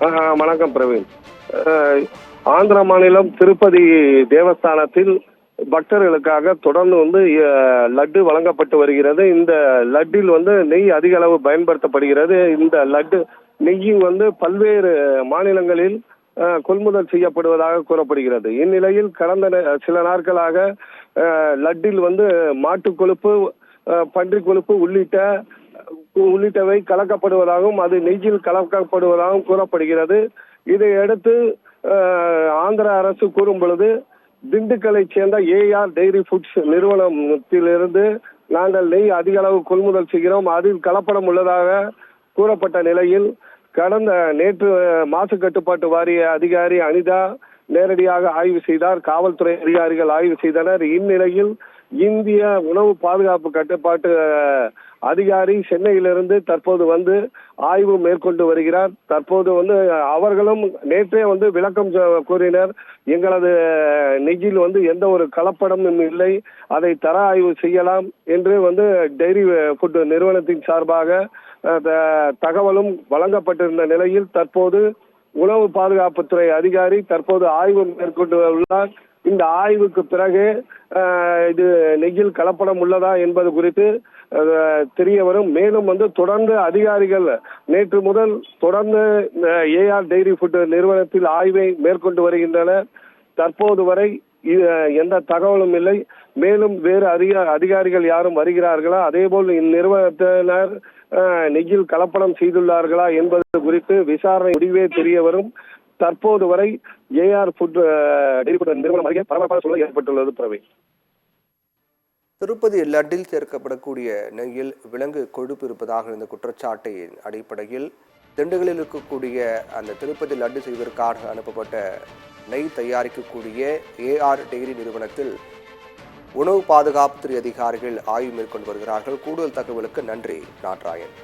வணக்கம் பிரவீன். அஹ், ஆந்திர மாநிலம் திருப்பதி தேவஸ்தானத்தில் பக்தர்களுக்காக தொடர்ந்து லட்டு வழங்கப்பட்டு வருகிறது. இந்த லட்டில் நெய் அதிக அளவு பயன்படுத்தப்படுகிறது. இந்த லட்டு நெய்யும் பல்வேறு மாநிலங்களில் கொள்முதல் செய்யப்படுவதாக கூறப்படுகிறது. இந்நிலையில் கடந்த சில நாட்களாக லட்டில் மாட்டு கொழுப்பு, பன்றி கொழுப்பு உள்ளிட்டவை கலக்கப்படுவதாகவும் அது நெய்யில் கலக்கப்படுவதாகவும் கூறப்படுகிறது. இதையடுத்து ஆந்திர அரசு கூறும் பொழுது, திண்டுக்கலை சேர்ந்த ஏஆர் டைரி ஃபுட்ஸ் நிறுவனத்திலிருந்து நாங்கள் நெய் அதிக அளவு கொள்முதல் செய்கிறோம், அதில் கலப்படம் உள்ளதாக கூறப்பட்ட நிலையில் நேற்று மாசு கட்டுப்பாட்டு வாரிய அதிகாரி அனிதா நேரடியாக ஆய்வு செய்தார். காவல்துறை அதிகாரிகள் ஆய்வு செய்தனர். இந்நிலையில் இந்திய உணவு பாதுகாப்பு கட்டுப்பாட்டு அதிகாரி சென்னையிலிருந்து தற்போது ஆய்வு மேற்கொண்டு வருகிறார். தற்போது அவர்களும் நேற்றே விளக்கம் கூறினர். எங்களது நெய்யில் எந்த ஒரு கலப்படமும் இல்லை, அதை தர ஆய்வு செய்யலாம் என்று டைரி ஃபுட் நிறுவனத்தின் சார்பாக தகவலும் வழங்கப்பட்டிருந்த நிலையில் தற்போது உணவு பாதுகாப்புத்துறை அதிகாரி தற்போது ஆய்வு மேற்கொண்டு உள்ளார். இந்த ஆய்வுக்கு பிறகு இது நெய்யில் கலப்படம் உள்ளதா என்பது குறித்து தெரிய வரும். மேலும் தொடர்ந்து அதிகாரிகள் நேற்று முதல் தொடர்ந்து ஏஆர் டைரி ஃபுட் நிறுவனத்தில் ஆய்வை மேற்கொண்டு வருகின்றனர். தற்போது வரை எந்த தகவலும் இல்லை. மேலும் வேறு அதிகாரிகள் யாரும் வருகிறார்களா, அதேபோல் இந்நிறுவனத்தினர் நெய்யில் கலப்படம் செய்துள்ளார்களா என்பது குறித்து விசாரணை முடிவே தெரிய வரும். தற்போது வரை ஏஆர் ஃபுட் டைரி ஃபுட் நிறுவனம் அருகே பரபரப்பான சூழல் ஏற்பட்டுள்ளது. பிரவீன், திருப்பதி லட்டில் சேர்க்கப்படக்கூடிய நெய்யில் விலங்கு கொழுப்பு இருப்பதாக இருந்த குற்றச்சாட்டின் அடிப்படையில் திண்டுக்கல்லில் இருக்கக்கூடிய அந்த திருப்பதி லட்டு செய்வதற்காக அனுப்பப்பட்ட நெய் தயாரிக்கக்கூடிய ஏஆர் டெய்ரி நிறுவனத்தில் உணவு பாதுகாப்புத்துறை அதிகாரிகள் ஆய்வு மேற்கொண்டு வருகிறார்கள். கூடுதல் தகவலுக்கு நன்றி நாட்ராயன்.